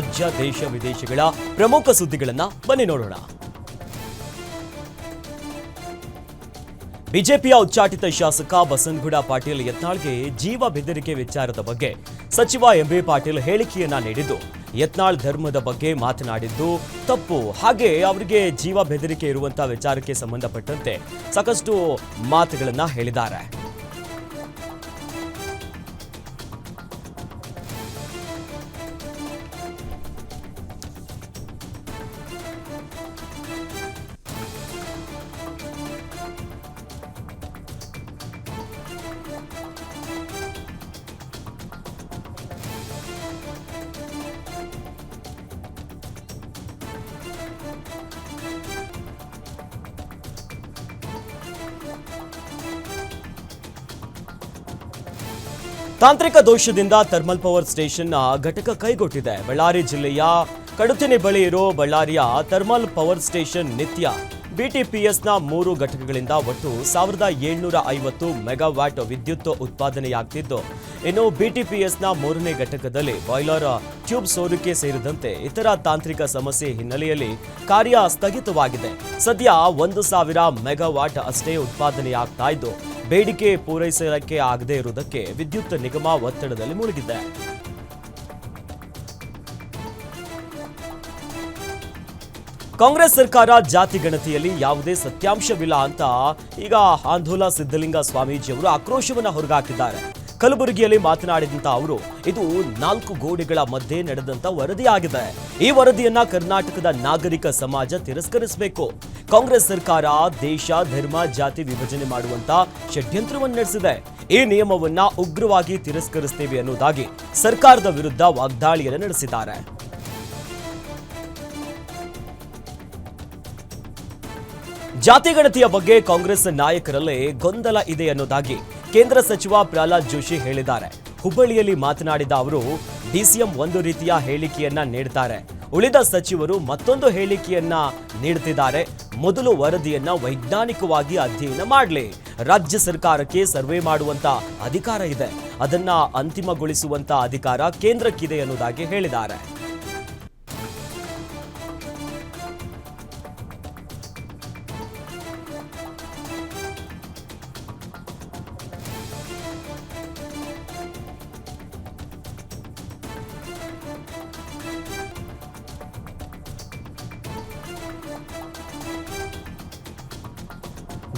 ರಾಜ್ಯ ದೇಶ ವಿದೇಶಗಳ ಪ್ರಮುಖ ಸುದ್ದಿಗಳನ್ನ ಬನ್ನಿ ನೋಡೋಣ. ಬಿಜೆಪಿಯ ಉಚ್ಚಾಟಿತ ಶಾಸಕ ಬಸನಗೌಡ ಪಾಟೀಲ್ ಯತ್ನಾಳ್ಗೆ ಜೀವ ಬೆದರಿಕೆ ವಿಚಾರದ ಬಗ್ಗೆ ಸಚಿವ ಎಂಬಿ ಪಾಟೀಲ್ ಹೇಳಿಕೆಯನ್ನ ನೀಡಿದ್ದು, ಯತ್ನಾಳ್ ಧರ್ಮದ ಬಗ್ಗೆ ಮಾತನಾಡಿದ್ದು ತಪ್ಪು, ಹಾಗೆ ಅವರಿಗೆ ಜೀವ ಬೆದರಿಕೆ ಇರುವಂತಹ ವಿಚಾರಕ್ಕೆ ಸಂಬಂಧಪಟ್ಟಂತೆ ಸಾಕಷ್ಟು ಮಾತುಗಳನ್ನ ಹೇಳಿದ್ದಾರೆ. ತಾಂತ್ರಿಕ ದೋಷದಿಂದ ಥರ್ಮಲ್ ಪವರ್ ಸ್ಟೇಷನ್ ಘಟಕ ಕೈಗೊಟ್ಟಿದೆ. ಬಳ್ಳಾರಿ ಜಿಲ್ಲೆಯ ಕಡುತಿನಿ ಬಳಿ ಇರೋ ಬಳ್ಳಾರಿಯ ಥರ್ಮಲ್ ಪವರ್ ಸ್ಟೇಷನ್ ನಿತ್ಯ ಬಿಟಿಪಿಎಸ್ನ 3 ಘಟಕಗಳಿಂದ ಒಟ್ಟು 1750 ಮೆಗಾವ್ಯಾಟ್ ವಿದ್ಯುತ್ ಉತ್ಪಾದನೆಯಾಗುತ್ತಿದ್ದು, ಇನ್ನು ಬಿಟಿಪಿಎಸ್ನ 3ನೇ ಘಟಕದಲ್ಲಿ ಬಾಯ್ಲರ್ ಟ್ಯೂಬ್ ಸೋರಿಕೆ ಸೇರಿದಂತೆ ಇತರ ತಾಂತ್ರಿಕ ಸಮಸ್ಯೆ ಹಿನ್ನೆಲೆಯಲ್ಲಿ ಕಾರ್ಯ ಸ್ಥಗಿತವಾಗಿದೆ. ಸದ್ಯ 1000 ಮೆಗಾವ್ಯಾಟ್ ಅಷ್ಟೇ ಉತ್ಪಾದನೆಯಾಗ್ತಾ ಇದ್ದು, ಬೇಡಿಕೆ ಪೂರೈಸಲಿಕ್ಕೆ ಆಗದೇ ಇರುವುದಕ್ಕೆ ವಿದ್ಯುತ್ ನಿಗಮ ಒತ್ತಡದಲ್ಲಿ ಮುಳುಗಿದೆ. ಕಾಂಗ್ರೆಸ್ ಸರ್ಕಾರ ಜಾತಿ ಗಣತಿಯಲ್ಲಿ ಯಾವುದೇ ಸತ್ಯಾಂಶವಿಲ್ಲ ಅಂತ ಈಗ ಆಂದೋಲ ಸಿದ್ದಲಿಂಗ ಸ್ವಾಮೀಜಿಯವರು ಆಕ್ರೋಶವನ್ನ ಹೊರಗಾಕಿದ್ದಾರೆ. ಕಲಬುರಗಿಯಲ್ಲಿ ಮಾತನಾಡಿದಂತ ಅವರು, ಇದು 4 ಗೋಡೆಗಳ ಮಧ್ಯೆ ನಡೆದಂತ ವರದಿಯಾಗಿದೆ. ಈ ವರದಿಯನ್ನ ಕರ್ನಾಟಕದ ನಾಗರಿಕ ಸಮಾಜ ತಿರಸ್ಕರಿಸಬೇಕು. ಕಾಂಗ್ರೆಸ್ ಸರ್ಕಾರ ದೇಶ, ಧರ್ಮ, ಜಾತಿ ವಿಭಜನೆ ಮಾಡುವಂತ ಷಡ್ಯಂತ್ರವನ್ನು ನಡೆಸಿದೆ. ಈ ನಿಯಮವನ್ನ ಉಗ್ರವಾಗಿ ತಿರಸ್ಕರಿಸುತ್ತೇವೆ ಅನ್ನೋದಾಗಿ ಸರ್ಕಾರದ ವಿರುದ್ಧ ವಾಗ್ದಾಳಿಯನ್ನು ನಡೆಸಿದ್ದಾರೆ. ಜಾತಿ ಗಣತಿಯ ಬಗ್ಗೆ ಕಾಂಗ್ರೆಸ್ ನಾಯಕರಲ್ಲೇ ಗೊಂದಲ ಇದೆ ಅನ್ನೋದಾಗಿ ಕೇಂದ್ರ ಸಚಿವ ಪ್ರಹ್ಲಾದ್ ಜೋಶಿ ಹೇಳಿದ್ದಾರೆ. ಹುಬ್ಬಳ್ಳಿಯಲ್ಲಿ ಮಾತನಾಡಿದ ಅವರು, ಡಿಸಿಎಂ ಒಂದು ರೀತಿಯ ಹೇಳಿಕೆಯನ್ನ ನೀಡುತ್ತಾರೆ, ಉಳಿದ ಸಚಿವರು ಮತ್ತೊಂದು ಹೇಳಿಕೆಯನ್ನ ನೀಡುತ್ತಿದ್ದಾರೆ. ಮೊದಲು ವರದಿಯನ್ನ ವೈಜ್ಞಾನಿಕವಾಗಿ ಅಧ್ಯಯನ ಮಾಡಲಿ. ರಾಜ್ಯ ಸರ್ಕಾರಕ್ಕೆ ಸರ್ವೆ ಮಾಡುವಂತ ಅಧಿಕಾರ ಇದೆ, ಅದನ್ನ ಅಂತಿಮಗೊಳಿಸುವಂತ ಅಧಿಕಾರ ಕೇಂದ್ರಕ್ಕಿದೆ ಅನ್ನೋದಾಗಿ ಹೇಳಿದ್ದಾರೆ.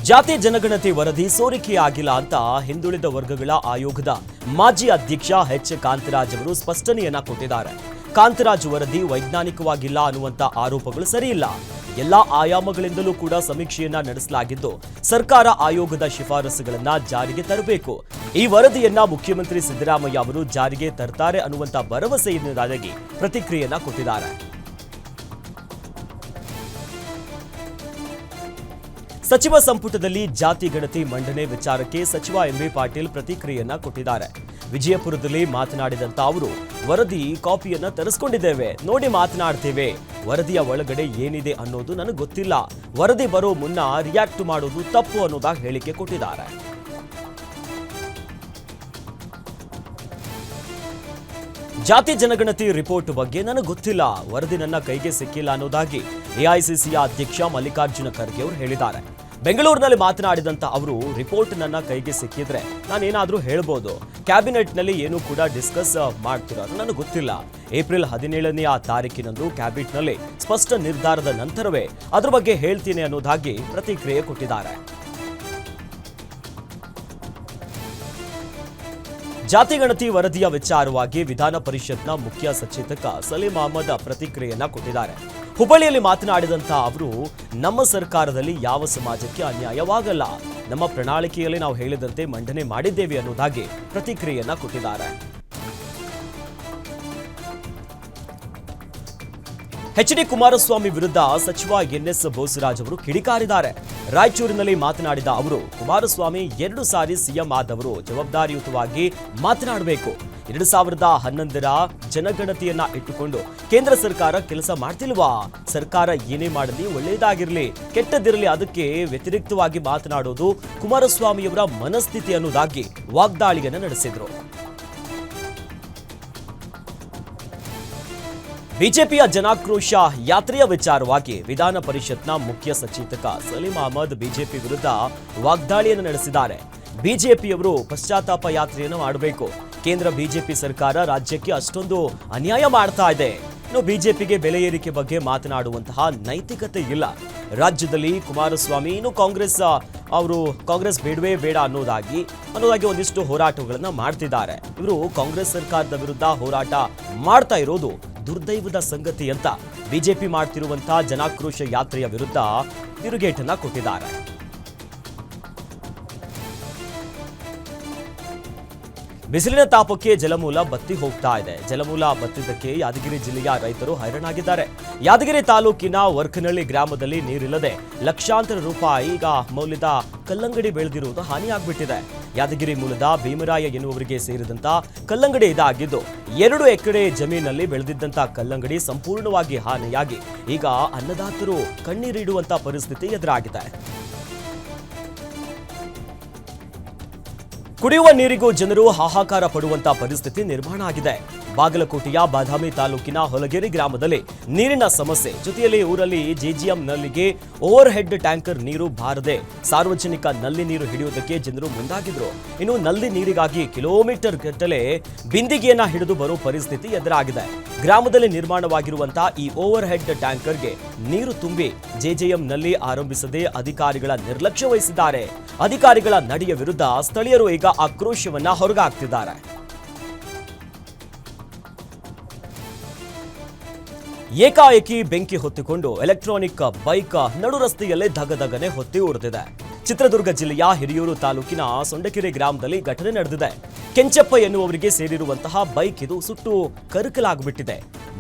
ಜಾತಿ ಜನಗಣತಿ ವರದಿ ಸೋರಿಕೆಯಾಗಿಲ್ಲ ಅಂತ ಹಿಂದುಳಿದ ವರ್ಗಗಳ ಆಯೋಗದ ಮಾಜಿ ಅಧ್ಯಕ್ಷ ಎಚ್ ಕಾಂತರಾಜ್ ಅವರು ಸ್ಪಷ್ಟನೆಯನ್ನ ಕೊಟ್ಟಿದ್ದಾರೆ. ಕಾಂತರಾಜ್ ವರದಿ ವೈಜ್ಞಾನಿಕವಾಗಿಲ್ಲ ಅನ್ನುವಂತ ಆರೋಪಗಳು ಸರಿಯಿಲ್ಲ. ಎಲ್ಲಾ ಆಯಾಮಗಳಿಂದಲೂ ಕೂಡ ಸಮೀಕ್ಷೆಯನ್ನ ನಡೆಸಲಾಗಿದ್ದು, ಸರ್ಕಾರ ಆಯೋಗದ ಶಿಫಾರಸುಗಳನ್ನ ಜಾರಿಗೆ ತರಬೇಕು. ಈ ವರದಿಯನ್ನ ಮುಖ್ಯಮಂತ್ರಿ ಸಿದ್ದರಾಮಯ್ಯ ಅವರು ಜಾರಿಗೆ ತರ್ತಾರೆ ಅನ್ನುವಂತ ಭರವಸೆಯನ್ನಾಗಿ ಪ್ರತಿಕ್ರಿಯೆಯನ್ನ ಕೊಟ್ಟಿದ್ದಾರೆ. ಸಚಿವ ಸಂಪುಟದಲ್ಲಿ ಜಾತಿ ಗಣತಿ ಮಂಡನೆ ವಿಚಾರಕ್ಕೆ ಸಚಿವ ಎಂಬಿ ಪಾಟೀಲ್ ಪ್ರತಿಕ್ರಿಯೆಯನ್ನ ಕೊಟ್ಟಿದ್ದಾರೆ. ವಿಜಯಪುರದಲ್ಲಿ ಮಾತನಾಡಿದಂತ ಅವರು, ವರದಿ ಕಾಪಿಯನ್ನ ತರಿಸ್ಕೊಂಡಿದ್ದೇವೆ, ನೋಡಿ ಮಾತನಾಡ್ತೇವೆ. ವರದಿಯ ಒಳಗಡೆ ಏನಿದೆ ಅನ್ನೋದು ನನಗೆ ಗೊತ್ತಿಲ್ಲ. ವರದಿ ಬರೋ ಮುನ್ನ ರಿಯಾಕ್ಟ್ ಮಾಡೋದು ತಪ್ಪು ಅನ್ನೋದಾಗಿ ಹೇಳಿಕೆ ಕೊಟ್ಟಿದ್ದಾರೆ. ಜಾತಿ ಜನಗಣತಿ ರಿಪೋರ್ಟ್ ಬಗ್ಗೆ ನನಗೆ ಗೊತ್ತಿಲ್ಲ, ವರದಿ ನನ್ನ ಕೈಗೆ ಸಿಕ್ಕಿಲ್ಲ ಅನ್ನೋದಾಗಿ ಎಐಸಿಸಿಯ ಅಧ್ಯಕ್ಷ ಮಲ್ಲಿಕಾರ್ಜುನ ಖರ್ಗೆ ಅವರು ಹೇಳಿದ್ದಾರೆ. ಬೆಂಗಳೂರಿನಲ್ಲಿ ಮಾತನಾಡಿದಂತ ಅವರು, ರಿಪೋರ್ಟ್ ನನ್ನ ಕೈಗೆ ಸಿಕ್ಕಿದ್ರೆ ನಾನೇನಾದ್ರೂ ಹೇಳ್ಬೋದು, ಕ್ಯಾಬಿನೆಟ್ನಲ್ಲಿ ಏನೂ ಕೂಡ ಡಿಸ್ಕಸ್ ಮಾಡ್ತಿರೋ ನನಗೆ ಗೊತ್ತಿಲ್ಲ. ಏಪ್ರಿಲ್ 17ನೇ ತಾರೀಕಿನಂದು ಕ್ಯಾಬಿನೆಟ್ನಲ್ಲಿ ಸ್ಪಷ್ಟ ನಿರ್ಧಾರದ ನಂತರವೇ ಅದ್ರ ಬಗ್ಗೆ ಹೇಳ್ತೀನಿ ಅನ್ನೋದಾಗಿ ಪ್ರತಿಕ್ರಿಯೆ ಕೊಟ್ಟಿದ್ದಾರೆ. ಜಾತಿ ಗಣತಿ ವರದಿಯ ವಿಚಾರವಾಗಿ ವಿಧಾನ ಪರಿಷತ್ನ ಮುಖ್ಯ ಸಚೇತಕ ಸಲೀಂ ಅಹಮದ್ ಪ್ರತಿಕ್ರಿಯೆಯನ್ನ ಕೊಟ್ಟಿದ್ದಾರೆ. ಹುಬ್ಬಳ್ಳಿಯಲ್ಲಿ ಮಾತನಾಡಿದಂತ ಅವರು, ನಮ್ಮ ಸರ್ಕಾರದಲ್ಲಿ ಯಾವ ಸಮಾಜಕ್ಕೆ ಅನ್ಯಾಯವಾಗಲ್ಲ, ನಮ್ಮ ಪ್ರಣಾಳಿಕೆಯಲ್ಲಿ ನಾವು ಹೇಳಿದಂತೆ ಮಂಡನೆ ಮಾಡಿದ್ದೇವೆ ಅನ್ನೋದಾಗಿ ಪ್ರತಿಕ್ರಿಯೆಯನ್ನ ಕೊಟ್ಟಿದ್ದಾರೆ. ಎಚ್.ಡಿ. ಕುಮಾರಸ್ವಾಮಿ ವಿರುದ್ಧ ಸಚಿವ ಎನ್.ಎಸ್. ಬೋಸರಾಜ್ ಅವರು ಕಿಡಿಕಾರಿದ್ದಾರೆ. ರಾಯಚೂರಿನಲ್ಲಿ ಮಾತನಾಡಿದ ಅವರು, ಕುಮಾರಸ್ವಾಮಿ 2 ಸಾರಿ ಸಿಎಂ ಆದವರು ಜವಾಬ್ದಾರಿಯುತವಾಗಿ ಮಾತನಾಡಬೇಕು. 2011ರ ಜನಗಣತಿಯನ್ನ ಇಟ್ಟುಕೊಂಡು ಕೇಂದ್ರ ಸರ್ಕಾರ ಕೆಲಸ ಮಾಡ್ತಿಲ್ವಾ? ಸರ್ಕಾರ ಏನೇ ಮಾಡಲಿ, ಒಳ್ಳೆಯದಾಗಿರಲಿ ಕೆಟ್ಟದಿರಲಿ, ಅದಕ್ಕೆ ವ್ಯತಿರಿಕ್ತವಾಗಿ ಮಾತನಾಡೋದು ಕುಮಾರಸ್ವಾಮಿಯವರ ಮನಸ್ಥಿತಿ ಅನ್ನೋದಾಗಿ ವಾಗ್ದಾಳಿಯನ್ನು ನಡೆಸಿದ್ರು. ಬಿಜೆಪಿಯ ಜನಾಕ್ರೋಶ ಯಾತ್ರೆಯ ವಿಚಾರವಾಗಿ ವಿಧಾನ ಪರಿಷತ್ನ ಮುಖ್ಯ ಸಚೇತಕ ಸಲೀಂ ಅಹಮದ್ ಬಿಜೆಪಿ ವಿರುದ್ಧ ವಾಗ್ದಾಳಿಯನ್ನು ನಡೆಸಿದ್ದಾರೆ. ಬಿಜೆಪಿಯವರು ಪಶ್ಚಾತ್ತಾಪ ಯಾತ್ರೆಯನ್ನು ಮಾಡಬೇಕು. ಕೇಂದ್ರ ಬಿಜೆಪಿ ಸರ್ಕಾರ ರಾಜ್ಯಕ್ಕೆ ಅಷ್ಟೊಂದು ಅನ್ಯಾಯ ಮಾಡ್ತಾ ಇದೆ. ಇನ್ನು ಬಿಜೆಪಿಗೆ ಬೆಲೆ ಏರಿಕೆ ಬಗ್ಗೆ ಮಾತನಾಡುವಂತಹ ನೈತಿಕತೆ ಇಲ್ಲ. ರಾಜ್ಯದಲ್ಲಿ ಕುಮಾರಸ್ವಾಮಿ ಇನ್ನು ಕಾಂಗ್ರೆಸ್ ಬೇಡವೇ ಬೇಡ ಅನ್ನೋದಾಗಿ ಒಂದಿಷ್ಟು ಹೋರಾಟಗಳನ್ನ ಮಾಡ್ತಿದ್ದಾರೆ. ಇವರು ಕಾಂಗ್ರೆಸ್ ಸರ್ಕಾರದ ವಿರುದ್ಧ ಹೋರಾಟ ಮಾಡ್ತಾ ಇರೋದು ದುರ್ದೈವದ ಸಂಗತಿ ಅಂತ ಬಿಜೆಪಿ ಮಾಡ್ತಿರುವಂತಹ ಜನಾಕ್ರೋಶ ಯಾತ್ರೆಯ ವಿರುದ್ಧ ತಿರುಗೇಟನ್ನ ಕೊಟ್ಟಿದ್ದಾರೆ. ಬಿಸಿಲಿನ ತಾಪಕ್ಕೆ ಜಲಮೂಲ ಬತ್ತಿ ಹೋಗ್ತಾ ಇದೆ. ಜಲಮೂಲ ಬತ್ತಿದ್ದಕ್ಕೆ ಯಾದಗಿರಿ ಜಿಲ್ಲೆಯ ರೈತರು ಹೈರಾಣಾಗಿದ್ದಾರೆ. ಯಾದಗಿರಿ ತಾಲೂಕಿನ ವರ್ಕನಹಳ್ಳಿ ಗ್ರಾಮದಲ್ಲಿ ನೀರಿಲ್ಲದೆ ಲಕ್ಷಾಂತರ ರೂಪಾಯಿ ಈಗ ಮೌಲ್ಯದ ಕಲ್ಲಂಗಡಿ ಬೆಳೆದಿರುವುದು ಹಾನಿಯಾಗ್ಬಿಟ್ಟಿದೆ. ಯಾದಗಿರಿ ಮೂಲದ ಭೀಮರಾಯ ಎನ್ನುವರಿಗೆ ಸೇರಿದಂತ ಕಲ್ಲಂಗಡಿ ಇದಾಗಿದ್ದು 2 ಎಕರೆ ಜಮೀನಲ್ಲಿ ಬೆಳೆದಿದ್ದಂತ ಕಲ್ಲಂಗಡಿ ಸಂಪೂರ್ಣವಾಗಿ ಹಾನಿಯಾಗಿ ಈಗ ಅನ್ನದಾತರು ಕಣ್ಣೀರಿಡುವಂತ ಪರಿಸ್ಥಿತಿ ಎದುರಾಗಿದೆ. ಕುಡಿಯುವ ನೀರಿಗೂ ಜನರು ಹಾಹಾಕಾರ ಪಡುವಂತ ಪರಿಸ್ಥಿತಿ ನಿರ್ಮಾಣ ಆಗಿದೆ. ಬಾಗಲಕೋಟೆಯ ಬಾದಾಮಿ ತಾಲೂಕಿನ ಹೊಲಗೇರಿ ಗ್ರಾಮದಲ್ಲಿ ನೀರಿನ ಸಮಸ್ಯೆ ಜೊತೆಯಲ್ಲಿ ಊರಲ್ಲಿ ಜೆಜಿಎಂ ನಲ್ಲಿಗೆ ಓವರ್ ಹೆಡ್ ಟ್ಯಾಂಕರ್ ನೀರು ಬಾರದೆ ಸಾರ್ವಜನಿಕ ನಲ್ಲಿ ನೀರು ಹಿಡಿಯುವುದಕ್ಕೆ ಜನರು ಮುಂದಾಗಿದ್ರು. ಇನ್ನು ನಲ್ಲಿ ನೀರಿಗಾಗಿ ಕಿಲೋಮೀಟರ್ ಗಟ್ಟಲೆ ಬಿಂದಿಗೆಯನ್ನ ಹಿಡಿದು ಬರೋ ಪರಿಸ್ಥಿತಿ ಎದುರಾಗಿದೆ. ಗ್ರಾಮದಲ್ಲಿ ನಿರ್ಮಾಣವಾಗಿರುವಂತಹ ಈ ಓವರ್ ಹೆಡ್ ಟ್ಯಾಂಕರ್ಗೆ ನೀರು ತುಂಬಿ ಜೆಜೆಎಂ ನಲ್ಲಿ ಆರಂಭಿಸದೆ ಅಧಿಕಾರಿಗಳ ನಿರ್ಲಕ್ಷ್ಯ ವಹಿಸಿದ್ದಾರೆ. ಅಧಿಕಾರಿಗಳ ನಡೆಯ ವಿರುದ್ಧ ಸ್ಥಳೀಯರು ಈಗ ಆಕ್ರೋಶವನ್ನ ಹೊರಗಾಕ್ತಿದ್ದಾರೆ. ಏಕಾಏಕಿ ಬೆಂಕಿ ಹೊತ್ತಿಕೊಂಡು ಎಲೆಕ್ಟ್ರಾನಿಕ್ ಬೈಕ್ ನಡು ರಸ್ತೆಯಲ್ಲೇ ಧಗಧಗನೆ ಹೊತ್ತಿ ಉರಿದಿದೆ. ಚಿತ್ರದುರ್ಗ ಜಿಲ್ಲೆಯ ಹಿರಿಯೂರು ತಾಲೂಕಿನ ಸೊಂಡಕೆರೆ ಗ್ರಾಮದಲ್ಲಿ ಘಟನೆ ನಡೆದಿದೆ. ಕೆಂಚಪ್ಪ ಎನ್ನುವವರಿಗೆ ಸೇರಿರುವಂತಹ ಬೈಕ್ ಇದು ಸುಟ್ಟು ಕರಕಲಾಗ್ಬಿಟ್ಟಿದೆ.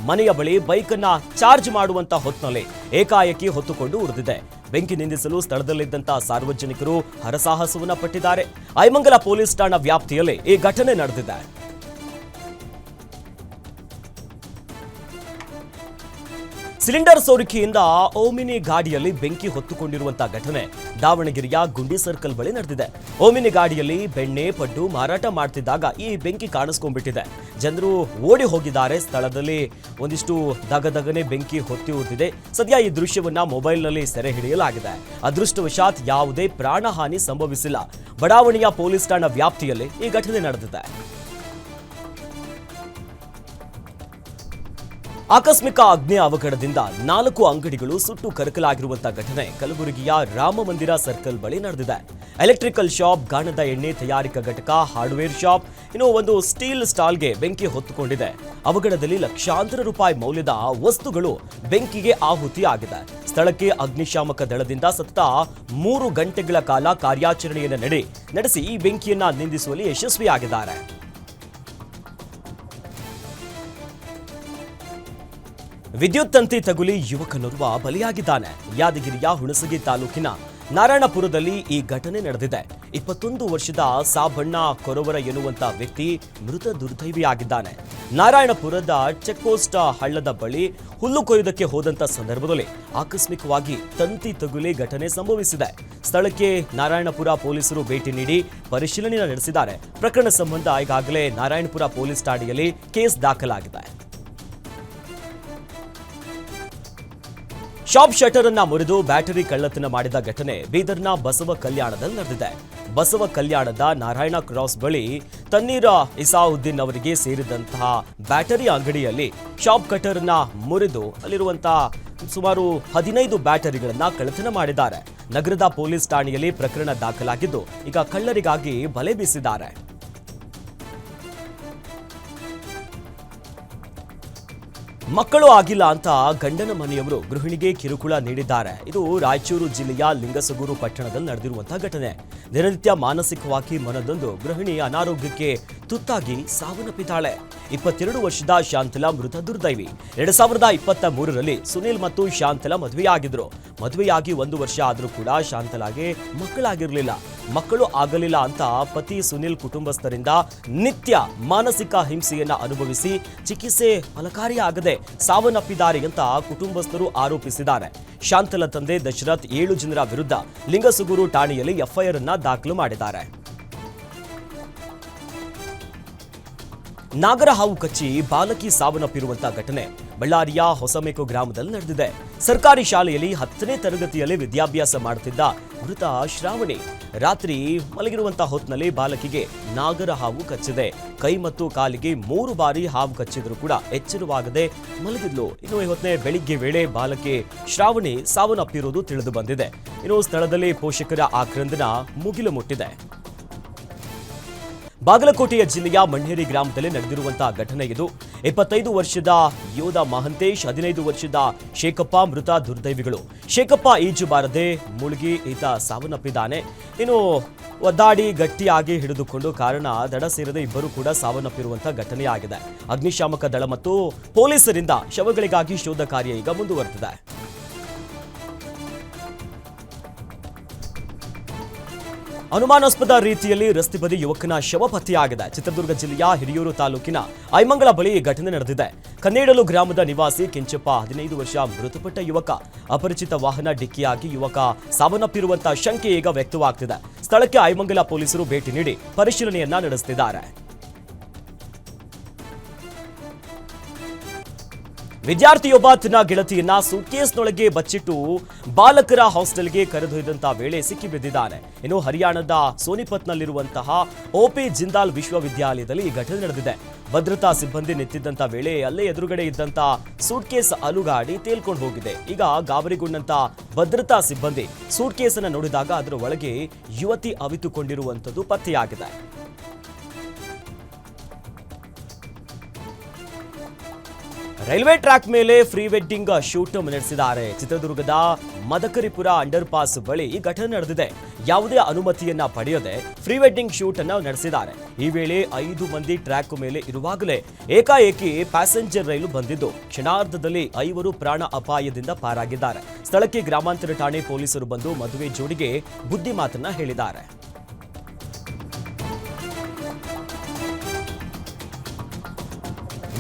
ಮನೆಯ ಬಳಿ ಬೈಕ್ ಅನ್ನ ಚಾರ್ಜ್ ಮಾಡುವಂತ ಹೊತ್ತಿನಲ್ಲಿ ಏಕಾಏಕಿ ಹೊತ್ತುಕೊಂಡು ಉರಿದಿದೆ. ಬೆಂಕಿ ನಿಂದಿಸಲು ಸ್ಥಳದಲ್ಲಿದ್ದಂತಹ ಸಾರ್ವಜನಿಕರು ಹರಸಾಹಸವನ್ನ ಪಟ್ಟಿದ್ದಾರೆ. ಐಮಂಗಲ ಪೊಲೀಸ್ ಠಾಣಾ ವ್ಯಾಪ್ತಿಯಲ್ಲಿ ಈ ಘಟನೆ ನಡೆದಿದೆ. ಸಿಲಿಂಡರ್ ಸೋರಿಕೆಯಿಂದ ಓಮಿನಿ ಗಾಡಿಯಲ್ಲಿ ಬೆಂಕಿ ಹೊತ್ತುಕೊಂಡಿರುವಂತಹ ಘಟನೆ ದಾವಣಗೆರೆಯ ಗುಂಡಿ ಸರ್ಕಲ್ ಬಳಿ ನಡೆದಿದೆ. ಓಮಿನಿ ಗಾಡಿಯಲ್ಲಿ ಬೆಣ್ಣೆ ಪಡ್ಡು ಮಾರಾಟ ಮಾಡ್ತಿದ್ದಾಗ ಈ ಬೆಂಕಿ ಕಾಣಿಸ್ಕೊಂಡ್ಬಿಟ್ಟಿದೆ. ಜನರು ಓಡಿ ಹೋಗಿದ್ದಾರೆ. ಸ್ಥಳದಲ್ಲಿ ಒಂದಿಷ್ಟು ದಗದಗನೆ ಬೆಂಕಿ ಹೊತ್ತಿ ಉರಿದಿದೆ. ಸದ್ಯ ಈ ದೃಶ್ಯವನ್ನ ಮೊಬೈಲ್ನಲ್ಲಿ ಸೆರೆ ಹಿಡಿಯಲಾಗಿದೆ. ಅದೃಷ್ಟವಶಾತ್ ಯಾವುದೇ ಪ್ರಾಣಹಾನಿ ಸಂಭವಿಸಿಲ್ಲ. ಬಡಾವಣೆಯ ಪೊಲೀಸ್ ಠಾಣಾ ವ್ಯಾಪ್ತಿಯಲ್ಲಿ ಈ ಘಟನೆ ನಡೆದಿದೆ. ಆಕಸ್ಮಿಕ ಅಗ್ನಿ ಅವಘಡದಿಂದ 4 ಅಂಗಡಿಗಳು ಸುಟ್ಟು ಕರಕಲಾಗಿರುವಂತಹ ಘಟನೆ ಕಲಬುರಗಿಯ ರಾಮ ಮಂದಿರ ಸರ್ಕಲ್ ಬಳಿ ನಡೆದಿದೆ. ಎಲೆಕ್ಟ್ರಿಕಲ್ ಶಾಪ್, ಗಾಣದ ಎಣ್ಣೆ ತಯಾರಿಕಾ ಘಟಕ, ಹಾರ್ಡ್ವೇರ್ ಶಾಪ್, ಇನ್ನು ಒಂದು ಸ್ಟೀಲ್ ಸ್ಟಾಲ್ಗೆ ಬೆಂಕಿ ಹೊತ್ತುಕೊಂಡಿದೆ. ಅವಘಡದಲ್ಲಿ ಲಕ್ಷಾಂತರ ರೂಪಾಯಿ ಮೌಲ್ಯದ ವಸ್ತುಗಳು ಬೆಂಕಿಗೆ ಆಹುತಿಯಾಗಿದೆ. ಸ್ಥಳಕ್ಕೆ ಅಗ್ನಿಶಾಮಕ ದಳದಿಂದ ಸತತ 3 ಗಂಟೆಗಳ ಕಾಲ ಕಾರ್ಯಾಚರಣೆಯನ್ನು ನಡೆಸಿ ಈ ಬೆಂಕಿಯನ್ನ ನಿಂದಿಸುವಲ್ಲಿ ಯಶಸ್ವಿಯಾಗಿದ್ದಾರೆ. ವಿದ್ಯುತ್ ತಂತಿ ತಗುಲಿ ಯುವಕನೋರ್ವ ಬಲಿಯಾಗಿದ್ದಾನೆ. ಯಾದಗಿರಿಯ ಹುಣಸಗಿ ತಾಲೂಕಿನ ನಾರಾಯಣಪುರದಲ್ಲಿ ಈ ಘಟನೆ ನಡೆದಿದೆ. 21 ವರ್ಷದ ಸಾಬಣ್ಣ ಕೊರವರ ಎನ್ನುವಂತ ವ್ಯಕ್ತಿ ಮೃತ ದುರ್ದೈವಿಯಾಗಿದ್ದಾನೆ. ನಾರಾಯಣಪುರದ ಚೆಕ್ಪೋಸ್ಟ್ ಹಳ್ಳದ ಬಳಿ ಹುಲ್ಲು ಕೊಯ್ಯುವುದಕ್ಕೆ ಹೋದಂತ ಸಂದರ್ಭದಲ್ಲಿ ಆಕಸ್ಮಿಕವಾಗಿ ತಂತಿ ತಗುಲಿ ಘಟನೆ ಸಂಭವಿಸಿದೆ. ಸ್ಥಳಕ್ಕೆ ನಾರಾಯಣಪುರ ಪೊಲೀಸರು ಭೇಟಿ ನೀಡಿ ಪರಿಶೀಲನೆ ನಡೆಸಿದ್ದಾರೆ. ಪ್ರಕರಣ ಸಂಬಂಧ ಈಗಾಗಲೇ ನಾರಾಯಣಪುರ ಪೊಲೀಸ್ ಠಾಣೆಯಲ್ಲಿ ಕೇಸ್ ದಾಖಲಾಗಿದೆ. ಶಾಪ್ ಶಟರ್ ಅನ್ನ ಮುರಿದು ಬ್ಯಾಟರಿ ಕಳ್ಳತನ ಮಾಡಿದ ಘಟನೆ ಬೀದರ್ನ ಬಸವ ಕಲ್ಯಾಣದಲ್ಲಿ ನಡೆದಿದೆ. ಬಸವ ಕಲ್ಯಾಣದ ನಾರಾಯಣ ಕ್ರಾಸ್ ಬಳಿ ತನ್ನೀರ ಇಸಾವುದ್ದೀನ್ ಅವರಿಗೆ ಸೇರಿದಂತಹ ಬ್ಯಾಟರಿ ಅಂಗಡಿಯಲ್ಲಿ ಶಾಪ್ ಕಟರ್ ಅನ್ನ ಮುರಿದು ಅಲ್ಲಿರುವಂತಹ ಸುಮಾರು 15 ಬ್ಯಾಟರಿಗಳನ್ನ ಕಳ್ಳತನ ಮಾಡಿದ್ದಾರೆ. ನಗರದ ಪೊಲೀಸ್ ಠಾಣೆಯಲ್ಲಿ ಪ್ರಕರಣ ದಾಖಲಾಗಿದ್ದು ಈಗ ಕಳ್ಳರಿಗಾಗಿ ಬಲೆ ಬೀಸಿದ್ದಾರೆ. ಮಕ್ಕಳು ಆಗಿಲ್ಲ ಅಂತ ಗಂಡನ ಮನೆಯವರು ಗೃಹಿಣಿಗೆ ಕಿರುಕುಳ ನೀಡಿದ್ದಾರೆ. ಇದು ರಾಯಚೂರು ಜಿಲ್ಲೆಯ ಲಿಂಗಸಗೂರು ಪಟ್ಟಣದಲ್ಲಿ ನಡೆದಿರುವಂತಹ ಘಟನೆ. ದಿನನಿತ್ಯ ಮಾನಸಿಕವಾಗಿ ಮನದೊಂದು ಗೃಹಿಣಿ ಅನಾರೋಗ್ಯಕ್ಕೆ ತುತ್ತಾಗಿ ಸಾವನ್ನಪ್ಪಿದ್ದಾಳೆ. 22 ವರ್ಷದ ಶಾಂತಲಾ ಮೃತ ದುರ್ದೈವಿ. 2023ರಲ್ಲಿ ಸುನಿಲ್ ಮತ್ತು ಶಾಂತಲಾ ಮದುವೆಯಾಗಿದ್ರು. ಮದುವೆಯಾಗಿ 1 ವರ್ಷ ಆದರೂ ಕೂಡ ಶಾಂತಲಾಗೆ ಮಕ್ಕಳು ಆಗಲಿಲ್ಲ ಅಂತ ಪತಿ ಸುನಿಲ್ ಕುಟುಂಬಸ್ಥರಿಂದ ನಿತ್ಯ ಮಾನಸಿಕ ಹಿಂಸೆಯನ್ನ ಅನುಭವಿಸಿ ಚಿಕಿತ್ಸೆ ಫಲಕಾರಿಯಾಗದೆ ಸಾವನ್ನಪ್ಪಿದ್ದಾರೆ ಅಂತ ಕುಟುಂಬಸ್ಥರು ಆರೋಪಿಸಿದ್ದಾರೆ. ಶಾಂತಲಾ ತಂದೆ ದಶರಥ್ 7 ಜನರ ವಿರುದ್ಧ ಲಿಂಗಸಗೂರು ಠಾಣೆಯಲ್ಲಿ ಎಫ್ಐಆರ್ ಅನ್ನ ದಾಖಲು ಮಾಡಿದ್ದಾರೆ. ನಾಗರಹಾವು ಕಚ್ಚಿ ಬಾಲಕಿ ಸಾವನ್ನಪ್ಪಿರುವಂತಹ ಘಟನೆ ಬಳ್ಳಾರಿಯ ಹೊಸಮೇಕು ಗ್ರಾಮದಲ್ಲಿ ನಡೆದಿದೆ. ಸರ್ಕಾರಿ ಶಾಲೆಯಲ್ಲಿ 10ನೇ ತರಗತಿಯಲ್ಲಿ ವಿದ್ಯಾಭ್ಯಾಸ ಮಾಡುತ್ತಿದ್ದ ಮೃತ ಶ್ರಾವಣಿ ರಾತ್ರಿ ಮಲಗಿರುವಂತಹ ಹೊತ್ತಿನಲ್ಲಿ ಬಾಲಕಿಗೆ ನಾಗರ ಹಾವು ಕಚ್ಚಿದೆ. ಕೈ ಮತ್ತು ಕಾಲಿಗೆ 3 ಬಾರಿ ಹಾವು ಕಚ್ಚಿದ್ರು ಕೂಡ ಎಚ್ಚರವಾಗದೆ ಮಲಗಿದ್ಲು. ಇನ್ನು ಈ ಹೊತ್ತಿನ ಬೆಳಿಗ್ಗೆ ವೇಳೆ ಬಾಲಕಿ ಶ್ರಾವಣಿ ಸಾವನ್ನಪ್ಪಿರುವುದು ತಿಳಿದು ಬಂದಿದೆ. ಇನ್ನು ಸ್ಥಳದಲ್ಲಿ ಪೋಷಕರ ಆಕ್ರಂದನ ಮುಗಿಲು ಮುಟ್ಟಿದೆ. ಬಾಗಲಕೋಟೆಯ ಜಿಲ್ಲೆಯ ಮಣ್ಣೇರಿ ಗ್ರಾಮದಲ್ಲಿ ನಡೆದಿರುವಂತಹ ಘಟನೆ ಇದು. 25 ವರ್ಷದ ಯೋಧ ಮಹಂತೇಶ್, 15 ವರ್ಷದ ಶೇಖಪ್ಪ ಮೃತ ದುರ್ದೈವಿಗಳು. ಶೇಖಪ್ಪ ಈಜು ಬಾರದೆ ಮುಳುಗಿ ಈತ ಸಾವನ್ನಪ್ಪಿದ್ದಾನೆ. ಇನ್ನು ಒದ್ದಾಡಿ ಗಟ್ಟಿಯಾಗಿ ಹಿಡಿದುಕೊಂಡು ಕಾರಣ ದಡ ಸೇರದೆ ಇಬ್ಬರು ಕೂಡ ಸಾವನ್ನಪ್ಪಿರುವಂತಹ ಘಟನೆಯಾಗಿದೆ. ಅಗ್ನಿಶಾಮಕ ದಳ ಮತ್ತು ಪೊಲೀಸರಿಂದ ಶವಗಳಿಗಾಗಿ ಶೋಧ ಕಾರ್ಯ ಈಗ ಮುಂದುವರೆದಿದೆ. ಅನುಮಾನಾಸ್ಪದ ರೀತಿಯಲ್ಲಿ ರಸ್ತೆ ಬದಿ ಯುವಕನ ಶವ ಪತ್ತೆಯಾಗಿದೆ. ಚಿತ್ರದುರ್ಗ ಜಿಲ್ಲೆಯ ಹಿರಿಯೂರು ತಾಲೂಕಿನ ಐಮಂಗಳ ಬಳಿ ಈ ಘಟನೆ ನಡೆದಿದೆ. ಕನ್ನೇಡಲು ಗ್ರಾಮದ ನಿವಾಸಿ ಕೆಂಚಪ್ಪ 15 ವರ್ಷ ಮೃತಪಟ್ಟ ಯುವಕ. ಅಪರಿಚಿತ ವಾಹನ ಡಿಕ್ಕಿಯಾಗಿ ಯುವಕ ಸಾವನ್ನಪ್ಪಿರುವಂತಹ ಶಂಕೆ ಈಗ ವ್ಯಕ್ತವಾಗ್ತಿದೆ. ಸ್ಥಳಕ್ಕೆ ಐಮಂಗಲ ಪೊಲೀಸರು ಭೇಟಿ ನೀಡಿ ಪರಿಶೀಲನೆಯನ್ನ ನಡೆಸುತ್ತಿದ್ದಾರೆ. ವಿದ್ಯಾರ್ಥಿಯೊಬ್ಬ ತನ್ನ ಗೆಳತಿಯನ್ನ ಸೂಟ್ಕೇಸ್ನೊಳಗೆ ಬಚ್ಚಿಟ್ಟು ಬಾಲಕರ ಹಾಸ್ಟೆಲ್ಗೆ ಕರೆದೊಯ್ದಂತಹ ವೇಳೆ ಸಿಕ್ಕಿಬಿದ್ದಿದ್ದಾನೆ. ಇನ್ನು ಹರಿಯಾಣದ ಸೋನಿಪತ್ನಲ್ಲಿರುವಂತಹ ಒಪಿ ಜಿಂದಾಲ್ ವಿಶ್ವವಿದ್ಯಾಲಯದಲ್ಲಿ ಈ ಘಟನೆ ನಡೆದಿದೆ. ಭದ್ರತಾ ಸಿಬ್ಬಂದಿ ನಿಂತಿದ್ದಂತ ವೇಳೆ ಅಲ್ಲೇ ಎದುರುಗಡೆ ಇದ್ದಂತ ಸೂಟ್ಕೇಸ್ ಅಲುಗಾಡಿ ತೇಲ್ಕೊಂಡು ಹೋಗಿದೆ. ಈಗ ಗಾಬರಿಗೊಂಡಂತ ಭದ್ರತಾ ಸಿಬ್ಬಂದಿ ಸೂಟ್ಕೇಸನ್ನು ನೋಡಿದಾಗ ಅದರ ಒಳಗೆ ಯುವತಿ ಅವಿತುಕೊಂಡಿರುವಂಥದ್ದು ಪತ್ತೆಯಾಗಿದೆ. ರೈಲ್ವೆ ಟ್ರ್ಯಾಕ್ ಮೇಲೆ ಪ್ರೀ ವೆಡ್ಡಿಂಗ್ ಶೂಟ್ ನಡೆಸಿದ್ದಾರೆ. ಚಿತ್ರದುರ್ಗದ ಮದಕರಿಪುರ ಅಂಡರ್ ಪಾಸ್ ಬಳಿ ಈ ಘಟನೆ ನಡೆದಿದೆ. ಯಾವುದೇ ಅನುಮತಿಯನ್ನ ಪಡೆಯದೆ ಪ್ರೀ ವೆಡ್ಡಿಂಗ್ ಶೂಟ್ ಅನ್ನು ನಡೆಸಿದ್ದಾರೆ. ಈ ವೇಳೆ 5 ಮಂದಿ ಟ್ರ್ಯಾಕ್ ಮೇಲೆ ಇರುವಾಗಲೇ ಏಕಾಏಕಿ ಪ್ಯಾಸೆಂಜರ್ ರೈಲು ಬಂದಿದ್ದು ಕ್ಷಣಾರ್ಧದಲ್ಲಿ 5 ಪ್ರಾಣ ಅಪಾಯದಿಂದ ಪಾರಾಗಿದ್ದಾರೆ. ಸ್ಥಳಕ್ಕೆ ಗ್ರಾಮಾಂತರ ಠಾಣೆ ಪೊಲೀಸರು ಬಂದು ಮದುವೆ ಜೋಡಿಗೆ ಬುದ್ಧಿ ಮಾತನ್ನ ಹೇಳಿದ್ದಾರೆ.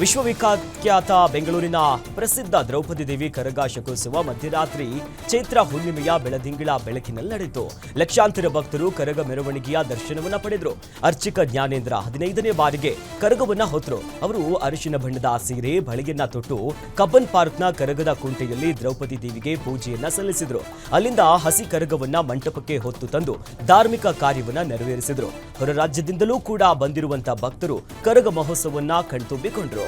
ವಿಶ್ವವಿಖ್ಯಾತ ಬೆಂಗಳೂರಿನ ಪ್ರಸಿದ್ಧ ದ್ರೌಪದಿ ದೇವಿ ಕರಗ ಶಕೋತ್ಸವ ಮಧ್ಯರಾತ್ರಿ ಚೈತ್ರ ಹುಣ್ಣಿಮೆಯ ಬೆಳದಿಂಗಳ ಬೆಳಕಿನಲ್ಲಿ ನಡೆಯಿತು. ಲಕ್ಷಾಂತರ ಭಕ್ತರು ಕರಗ ಮೆರವಣಿಗೆಯ ದರ್ಶನವನ್ನ ಪಡೆದರು. ಅರ್ಚಕ ಜ್ಞಾನೇಂದ್ರ 15ನೇ ಬಾರಿಗೆ ಕರಗವನ್ನ ಹೊತ್ತರು. ಅವರು ಅರಿಶಿನ ಬಣ್ಣದ ಸೀರೆ ಬಳೆಯನ್ನ ತೊಟ್ಟು ಕಬ್ಬನ್ ಪಾರ್ಕ್ನ ಕರಗದ ಕುಂಟೆಯಲ್ಲಿ ದ್ರೌಪದಿ ದೇವಿಗೆ ಪೂಜೆಯನ್ನ ಸಲ್ಲಿಸಿದ್ರು. ಅಲ್ಲಿಂದ ಹಸಿ ಕರಗವನ್ನ ಮಂಟಪಕ್ಕೆ ಹೊತ್ತು ತಂದು ಧಾರ್ಮಿಕ ಕಾರ್ಯವನ್ನ ನೆರವೇರಿಸಿದ್ರು. ಹೊರ ರಾಜ್ಯದಿಂದಲೂ ಕೂಡ ಬಂದಿರುವಂತಹ ಭಕ್ತರು ಕರಗ ಮಹೋತ್ಸವವನ್ನ ಕಣ್ತುಂಬಿಕೊಂಡ್ರು.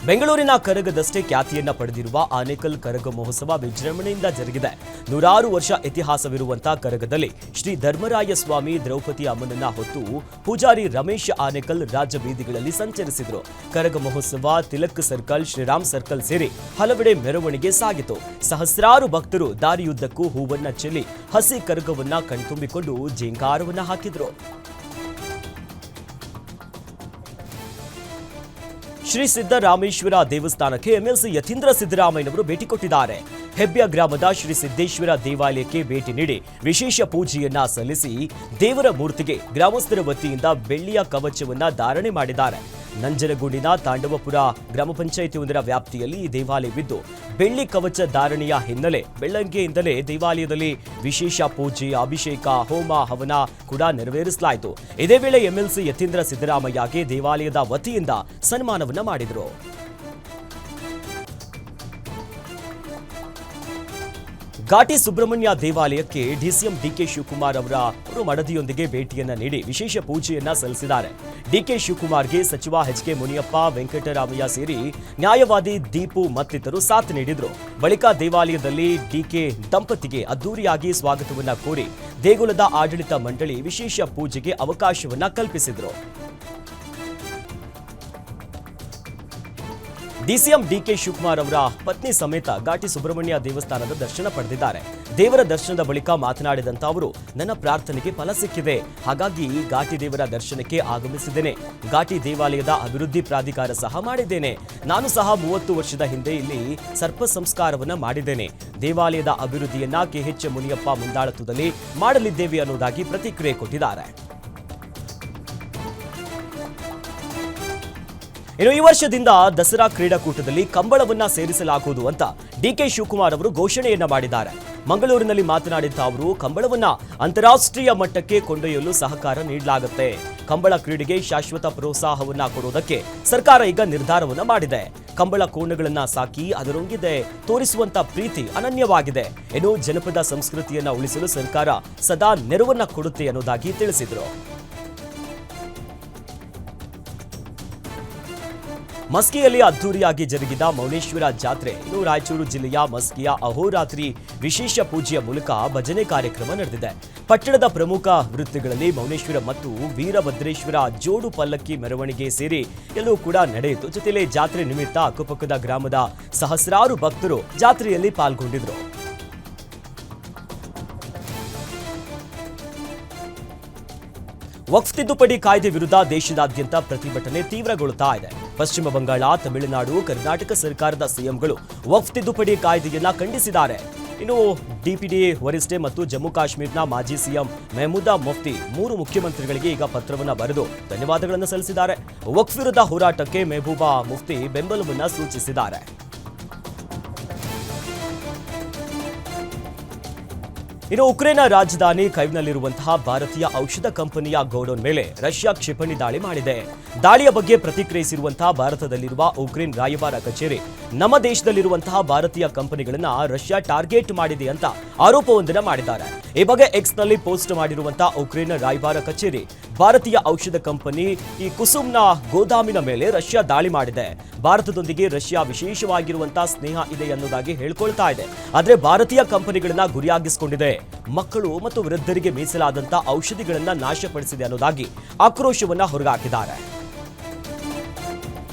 ಬೆಂಗಳೂರಿನ ಕರಗದಷ್ಟೇ ಖ್ಯಾತಿಯನ್ನ ಪಡೆದಿರುವ ಆನೇಕಲ್ ಕರಗ ಮಹೋತ್ಸವ ವಿಜೃಂಭಣೆಯಿಂದ ಜರುಗಿದೆ. 100 ವರ್ಷ ಇತಿಹಾಸವಿರುವಂತಹ ಕರಗದಲ್ಲಿ ಶ್ರೀ ಧರ್ಮರಾಯ ಸ್ವಾಮಿ ದ್ರೌಪದಿ ಅಮ್ಮನನ್ನ ಹೊತ್ತು ಪೂಜಾರಿ ರಮೇಶ್ ಆನೇಕಲ್ ರಾಜಬೀದಿಗಳಲ್ಲಿ ಸಂಚರಿಸಿದರು. ಕರಗ ಮಹೋತ್ಸವ ತಿಲಕ್ ಸರ್ಕಲ್, ಶ್ರೀರಾಮ್ ಸರ್ಕಲ್ ಸೇರಿ ಹಲವೆಡೆ ಮೆರವಣಿಗೆ ಸಾಗಿತು. ಸಹಸ್ರಾರು ಭಕ್ತರು ದಾರಿಯುದ್ದಕ್ಕೂ ಹೂವನ್ನ ಚೆಲ್ಲಿ ಹಸಿ ಕರಗವನ್ನ ಕಣ್ತುಂಬಿಕೊಂಡು ಜಿಂಕಾರವನ್ನ ಹಾಕಿದ್ರು. ಶ್ರೀ ಸಿದ್ದರಾಮೇಶ್ವರ ದೇವಸ್ಥಾನಕ್ಕೆ ಎಂಎಲ್ಸಿ ಯತೀಂದ್ರ ಸಿದ್ದರಾಮಯ್ಯನವರು ಭೇಟಿ ಕೊಟ್ಟಿದ್ದಾರೆ. ಹೆಬ್ಬ್ಯ ಗ್ರಾಮದ ಶ್ರೀ ಸಿದ್ದೇಶ್ವರ ದೇವಾಲಯಕ್ಕೆ ಭೇಟಿ ನೀಡಿ ವಿಶೇಷ ಪೂಜೆಯನ್ನ ಸಲ್ಲಿಸಿ ದೇವರ ಮೂರ್ತಿಗೆ ಗ್ರಾಮಸ್ಥರ ವತಿಯಿಂದ ಬೆಳ್ಳಿಯ ಕವಚವನ್ನ ಧಾರಣೆ ಮಾಡಿದ್ದಾರೆ. ನಂಜನಗೂಡಿನ ತಾಂಡವಪುರ ಗ್ರಾಮ ಪಂಚಾಯಿತಿಯೊಂದರ ವ್ಯಾಪ್ತಿಯಲ್ಲಿ ಈ ದೇವಾಲಯವಿದ್ದು ಬೆಳ್ಳಿ ಕವಚ ಧಾರಣೆಯ ಹಿನ್ನೆಲೆ ಬೆಳ್ಳಂಗೆಯಿಂದಲೇ ದೇವಾಲಯದಲ್ಲಿ ವಿಶೇಷ ಪೂಜೆ, ಅಭಿಷೇಕ, ಹೋಮ, ಹವನ ಕೂಡ ನೆರವೇರಿಸಲಾಯಿತು. ಇದೇ ವೇಳೆ ಎಂಎಲ್ಸಿ ಯತೀಂದ್ರ ಸಿದ್ದರಾಮಯ್ಯಗೆ ದೇವಾಲಯದ ವತಿಯಿಂದ ಸನ್ಮಾನವನ್ನ ಮಾಡಿದರು. ಘಾಟಿ ಸುಬ್ರಹ್ಮಣ್ಯ ದೇವಾಲಯಕ್ಕೆ ಡಿಸಿಎಂ ಡಿಕೆ ಶಿವಕುಮಾರ್ ಅವರ ಮಡದಿಯೊಂದಿಗೆ ಭೇಟಿಯನ್ನ ನೀಡಿ ವಿಶೇಷ ಪೂಜೆಯನ್ನ ಸಲ್ಲಿಸಿದ್ದಾರೆ. ಡಿಕೆ ಶಿವಕುಮಾರ್ಗೆ ಸಚಿವ ಎಚ್ಕೆ ಮುನಿಯಪ್ಪ, ವೆಂಕಟರಾಮಯ್ಯ ಸೇರಿ ನ್ಯಾಯವಾದಿ ದೀಪು ಮತ್ತಿತರರು ಸಾಥ್ ನೀಡಿದ್ರು. ಬಳಿಕ ದೇವಾಲಯದಲ್ಲಿ ಡಿಕೆ ದಂಪತಿಗೆ ಅದ್ದೂರಿಯಾಗಿ ಸ್ವಾಗತವನ್ನ ಕೋರಿ ದೇಗುಲದ ಆಡಳಿತ ಮಂಡಳಿ ವಿಶೇಷ ಪೂಜೆಗೆ ಅವಕಾಶವನ್ನ ಕಲ್ಪಿಸಿದ್ರು. ಡಿಸಿಎಂ ಡಿಕೆ ಶಿವಕುಮಾರ್ ಅವರ ಪತ್ನಿ ಸಮೇತ ಘಾಟಿ ಸುಬ್ರಹ್ಮಣ್ಯ ದೇವಸ್ಥಾನದ ದರ್ಶನ ಪಡೆದಿದ್ದಾರೆ. ದೇವರ ದರ್ಶನದ ಬಳಿಕ ಮಾತನಾಡಿದಂತ ಅವರು, ನನ್ನ ಪ್ರಾರ್ಥನೆಗೆ ಫಲ ಸಿಕ್ಕಿದೆ, ಹಾಗಾಗಿ ಘಾಟಿ ದೇವರ ದರ್ಶನಕ್ಕೆ ಆಗಮಿಸಿದ್ದೇನೆ. ಘಾಟಿ ದೇವಾಲಯದ ಅಭಿವೃದ್ಧಿ ಪ್ರಾಧಿಕಾರ ಸಹ ಮಾಡಿದ್ದೇನೆ. ನಾನು ಸಹ 30 ವರ್ಷದ ಹಿಂದೆ ಇಲ್ಲಿ ಸರ್ಪ ಸಂಸ್ಕಾರವನ್ನ ಮಾಡಿದ್ದೇನೆ. ದೇವಾಲಯದ ಅಭಿವೃದ್ಧಿಯನ್ನ ಕೆಎಚ್ ಮುನಿಯಪ್ಪ ಮುಂದಾಳತ್ವದಲ್ಲಿ ಮಾಡಲಿದ್ದೇವೆ ಅನ್ನೋದಾಗಿ ಪ್ರತಿಕ್ರಿಯೆ ಕೊಟ್ಟಿದ್ದಾರೆ. ಇನ್ನು ಈ ವರ್ಷದಿಂದ ದಸರಾ ಕ್ರೀಡಾಕೂಟದಲ್ಲಿ ಕಂಬಳವನ್ನ ಸೇರಿಸಲಾಗುವುದು ಅಂತ ಡಿಕೆ ಶಿವಕುಮಾರ್ ಅವರು ಘೋಷಣೆಯನ್ನ ಮಾಡಿದ್ದಾರೆ. ಮಂಗಳೂರಿನಲ್ಲಿ ಮಾತನಾಡಿದ ಅವರು ಕಂಬಳವನ್ನ ಅಂತಾರಾಷ್ಟ್ರೀಯ ಮಟ್ಟಕ್ಕೆ ಕೊಂಡೊಯ್ಯಲು ಸಹಕಾರ ನೀಡಲಾಗುತ್ತೆ. ಕಂಬಳ ಕ್ರೀಡೆಗೆ ಶಾಶ್ವತ ಪ್ರೋತ್ಸಾಹವನ್ನ ಕೊಡುವುದಕ್ಕೆ ಸರ್ಕಾರ ಈಗ ನಿರ್ಧಾರವನ್ನ ಮಾಡಿದೆ. ಕಂಬಳ ಕೋಣಗಳನ್ನ ಸಾಕಿ ಅದರೊಂದಿಗೆ ತೋರಿಸುವಂತ ಪ್ರೀತಿ ಅನನ್ಯವಾಗಿದೆ. ಇನ್ನು ಜನಪದ ಸಂಸ್ಕೃತಿಯನ್ನ ಉಳಿಸಲು ಸರ್ಕಾರ ಸದಾ ನೆರವನ್ನ ಕೊಡುತ್ತೆ ಅನ್ನೋದಾಗಿ ತಿಳಿಸಿದರು. ಮಸ್ಕಿಯಲ್ಲಿ ಅದ್ದೂರಿಯಾಗಿ ಜರುಗಿದ ಮೌನೇಶ್ವರ ಜಾತ್ರೆ. ಇನ್ನು ರಾಯಚೂರು ಜಿಲ್ಲೆಯ ಮಸ್ಕಿಯ ಅಹೋರಾತ್ರಿ ವಿಶೇಷ ಪೂಜೆಯ ಮೂಲಕ ಭಜನೆ ಕಾರ್ಯಕ್ರಮ ನಡೆದಿದೆ. ಪಟ್ಟಣದ ಪ್ರಮುಖ ವೃತ್ತಗಳಲ್ಲಿ ಮೌನೇಶ್ವರ ಮತ್ತು ವೀರಭದ್ರೇಶ್ವರ ಜೋಡು ಪಲ್ಲಕ್ಕಿ ಮೆರವಣಿಗೆ ಸೇರಿ ಎಲ್ಲವೂ ಕೂಡ ನಡೆಯಿತು. ಜೊತೆಯಲ್ಲಿ ಜಾತ್ರೆ ನಿಮಿತ್ತ ಅಕ್ಕಪಕ್ಕದ ಗ್ರಾಮದ ಸಹಸ್ರಾರು ಭಕ್ತರು ಜಾತ್ರೆಯಲ್ಲಿ ಪಾಲ್ಗೊಂಡಿದ್ರು. ವಕ್ಫ್ ತಿದ್ದುಪಡಿ ಕಾಯ್ದೆ ವಿರುದ್ಧ ದೇಶದಾದ್ಯಂತ ಪ್ರತಿಭಟನೆ ತೀವ್ರಗೊಳ್ಳುತ್ತಾ ಇದೆ. ಪಶ್ಚಿಮ ಬಂಗಾಳ, ತಮಿಳುನಾಡು, ಕರ್ನಾಟಕ ಸರ್ಕಾರದ ಸಿಎಂಗಳು ವಕ್ಫ್ ತಿದ್ದುಪಡಿ ಕಾಯ್ದೆಯನ್ನ ಖಂಡಿಸಿದ್ದಾರೆ. ಇನ್ನು ಡಿಪಿಡಿ ವರಿಷ್ಠೆ ಮತ್ತು ಜಮ್ಮು ಕಾಶ್ಮೀರ್ನ ಮಾಜಿ ಸಿಎಂ ಮೆಹಮೂದಾ ಮುಫ್ತಿ 3 ಮುಖ್ಯಮಂತ್ರಿಗಳಿಗೆ ಈಗ ಪತ್ರವನ್ನು ಬರೆದು ಧನ್ಯವಾದಗಳನ್ನು ಸಲ್ಲಿಸಿದ್ದಾರೆ. ವಕ್ಫ್ ವಿರುದ್ಧ ಹೋರಾಟಕ್ಕೆ ಮೆಹಬೂಬಾ ಮುಫ್ತಿ ಬೆಂಬಲವನ್ನು ಸೂಚಿಸಿದ್ದಾರೆ. ಇನ್ನು ಉಕ್ರೇನ್ ರಾಜಧಾನಿ ಕೈವ್ನಲ್ಲಿರುವಂತಹ ಭಾರತೀಯ ಔಷಧ ಕಂಪನಿಯ ಗೋಡೌನ್ ಮೇಲೆ ರಷ್ಯಾ ಕ್ಷಿಪಣಿ ದಾಳಿ ಮಾಡಿದೆ. ದಾಳಿಯ ಬಗ್ಗೆ ಪ್ರತಿಕ್ರಿಯಿಸಿರುವಂತಹ ಭಾರತದಲ್ಲಿರುವ ಉಕ್ರೇನ್ ರಾಯಭಾರ ಕಚೇರಿ ನಮ್ಮ ದೇಶದಲ್ಲಿರುವಂತಹ ಭಾರತೀಯ ಕಂಪನಿಗಳನ್ನ ರಷ್ಯಾ ಟಾರ್ಗೆಟ್ ಮಾಡಿದೆ ಅಂತ ಆರೋಪವೊಂದನ್ನು ಮಾಡಿದ್ದಾರೆ. ಈ ಬಗ್ಗೆ ಎಕ್ಸ್ನಲ್ಲಿ ಪೋಸ್ಟ್ ಮಾಡಿರುವಂತಹ ಉಕ್ರೇನ್ ರಾಯಭಾರ ಕಚೇರಿ ಭಾರತೀಯ ಔಷಧ ಕಂಪನಿ ಈ ಕುಸುಮ್ನ ಗೋದಾಮಿನ ಮೇಲೆ ರಷ್ಯಾ ದಾಳಿ ಮಾಡಿದೆ. ಭಾರತದೊಂದಿಗೆ ರಷ್ಯಾ ವಿಶೇಷವಾಗಿರುವಂತಹ ಸ್ನೇಹ ಇದೆ ಅನ್ನೋದಾಗಿ ಹೇಳ್ಕೊಳ್ತಾ ಇದೆ. ಆದರೆ ಭಾರತೀಯ ಕಂಪನಿಗಳನ್ನ ಗುರಿಯಾಗಿಸಿಕೊಂಡಿದೆ. ಮಕ್ಕಳು ಮತ್ತು ವೃದ್ಧರಿಗೆ ಮೀಸಲಾದಂತಹ ಔಷಧಿಗಳನ್ನ ನಾಶಪಡಿಸಿದೆ ಅನ್ನೋದಾಗಿ ಆಕ್ರೋಶವನ್ನ ಹೊರಹಾಕಿದ್ದಾರೆ.